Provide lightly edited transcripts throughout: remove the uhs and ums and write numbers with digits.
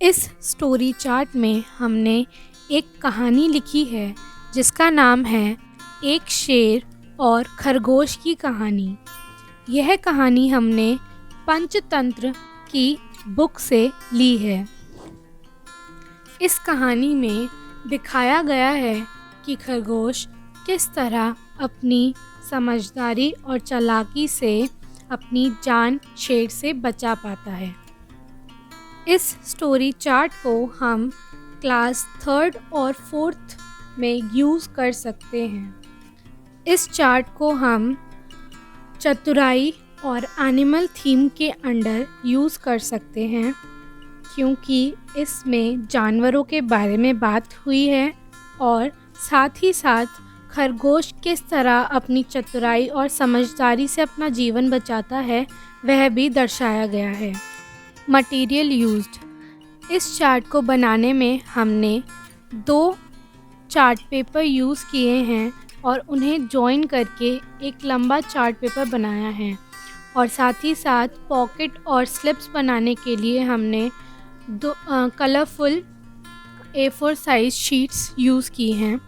इस story chart में हमने एक कहानी लिखी है जिसका नाम है एक शेर और खरगोश की कहानी। यह कहानी हमने पंचतंत्र की बुक से ली है। इस कहानी में दिखाया गया है कि खरगोश किस तरह अपनी समझदारी और चालाकी से अपनी जान शेर से बचा पाता है। इस स्टोरी चार्ट को हम क्लास 3rd और 4th में यूज़ कर सकते हैं। इस चार्ट को हम चतुराई और एनिमल थीम के अंडर यूज़ कर सकते हैं, क्योंकि इसमें जानवरों के बारे में बात हुई है और साथ ही साथ खरगोश किस तरह अपनी चतुराई और समझदारी से अपना जीवन बचाता है वह भी दर्शाया गया है। Material used. इस चार्ट को बनाने में हमने 2 चार्ट पेपर यूज़ किए हैं और उन्हें जॉइन करके एक लंबा चार्ट पेपर बनाया है, और साथ ही साथ पॉकेट और स्लिप्स बनाने के लिए हमने 2 colourful A4 size sheets use की हैं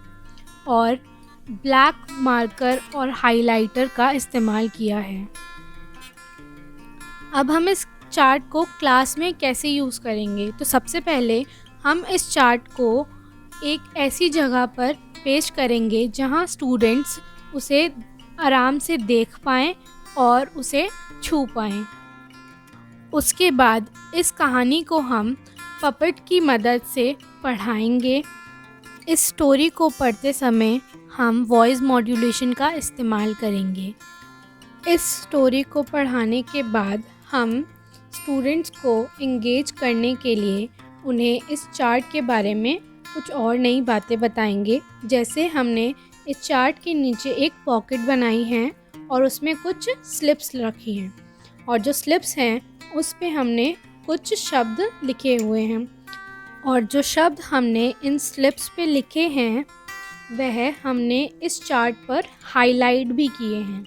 और ब्लैक मार्कर और हाइलाइटर का इस्तेमाल किया है। अब हम इस चार्ट को क्लास में कैसे यूज़ करेंगे, तो सबसे पहले हम इस चार्ट को एक ऐसी जगह पर पेश करेंगे जहां स्टूडेंट्स उसे आराम से देख पाएँ और उसे छू पाएँ। उसके बाद इस कहानी को हम पपेट की मदद से पढ़ाएंगे। इस स्टोरी को पढ़ते समय हम वॉइस मॉड्यूलेशन का इस्तेमाल करेंगे। इस स्टोरी को पढ़ाने के बाद हम स्टूडेंट्स को इंगेज करने के लिए उन्हें इस चार्ट के बारे में कुछ और नई बातें बताएंगे। जैसे हमने इस चार्ट के नीचे एक पॉकेट बनाई है और उसमें कुछ स्लिप्स रखी हैं, और जो स्लिप्स हैं उस पे हमने कुछ शब्द लिखे हुए हैं, और जो शब्द हमने इन स्लिप्स पे लिखे हैं वह हमने इस चार्ट पर हाईलाइट भी किए हैं।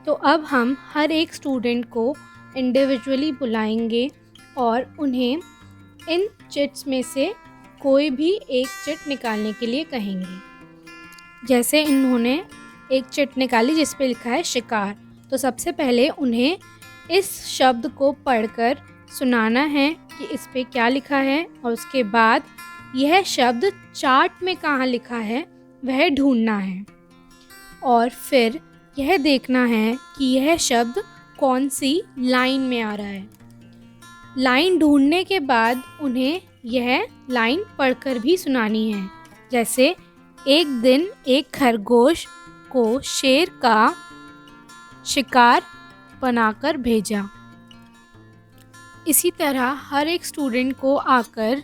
तो अब हम हर एक स्टूडेंट को इंडिविजुअली बुलाएंगे और उन्हें इन चिट्स में से कोई भी एक चिट निकालने के लिए कहेंगे। जैसे इन्होंने एक चिट निकाली जिस पे लिखा है शिकार, तो सबसे पहले उन्हें इस शब्द को पढ़कर सुनाना है कि इस पे क्या लिखा है, और उसके बाद यह शब्द चार्ट में कहाँ लिखा है वह ढूंढना है, और फिर यह देखना है कि यह शब्द कौन सी लाइन में आ रहा है। लाइन ढूंढने के बाद उन्हें यह लाइन पढ़कर भी सुनानी है। जैसे एक दिन एक खरगोश को शेर का शिकार बनाकर भेजा। इसी तरह हर एक स्टूडेंट को आकर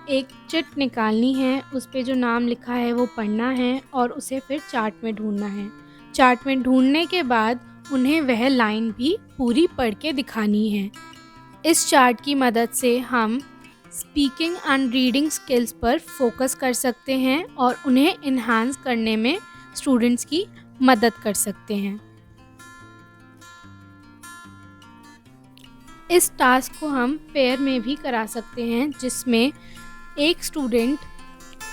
एक चिट निकालनी है, उस पे जो नाम लिखा है वो पढ़ना है और उसे फिर चार्ट में ढूंढना है। चार्ट में ढूंढने के बाद उन्हें वह लाइन भी पूरी पढ़ के दिखानी है। इस चार्ट की मदद से हम स्पीकिंग एंड रीडिंग स्किल्स पर फोकस कर सकते हैं और उन्हें इन्हांस करने में स्टूडेंट्स की मदद कर सकते हैं। इस टास्क को हम पेयर में भी करा सकते हैं, जिसमें एक स्टूडेंट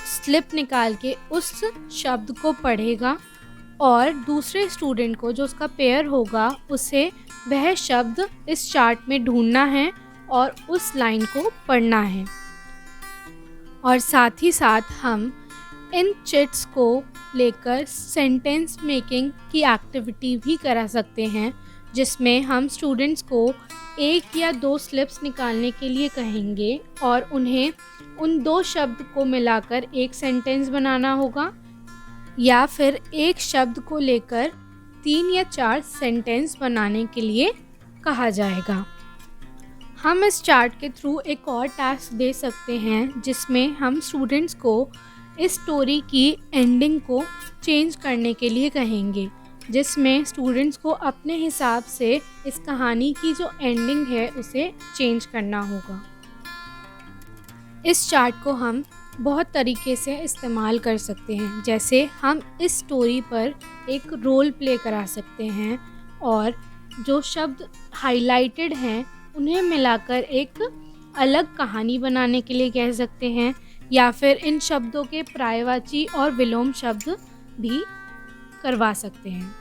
स्लिप निकाल के उस शब्द को पढ़ेगा और दूसरे स्टूडेंट को, जो उसका पेयर होगा, उसे वह शब्द इस चार्ट में ढूंढना है और उस लाइन को पढ़ना है। और साथ ही साथ हम इन चिट्स को लेकर सेंटेंस मेकिंग की एक्टिविटी भी करा सकते हैं, जिसमें हम स्टूडेंट्स को 1 या 2 स्लिप्स निकालने के लिए कहेंगे और उन्हें उन 2 शब्द को मिलाकर एक सेंटेंस बनाना होगा, या फिर एक शब्द को लेकर 3 या 4 सेंटेंस बनाने के लिए कहा जाएगा। हम इस चार्ट के थ्रू एक और टास्क दे सकते हैं, जिसमें हम स्टूडेंट्स को इस स्टोरी की एंडिंग को चेंज करने के लिए कहेंगे, जिसमें स्टूडेंट्स को अपने हिसाब से इस कहानी की जो एंडिंग है उसे चेंज करना होगा। इस चार्ट को हम बहुत तरीके से इस्तेमाल कर सकते हैं। जैसे हम इस स्टोरी पर एक रोल प्ले करा सकते हैं और जो शब्द हाइलाइटेड हैं उन्हें मिलाकर एक अलग कहानी बनाने के लिए कह सकते हैं, या फिर इन शब्दों के पर्यायवाची और विलोम शब्द भी करवा सकते हैं।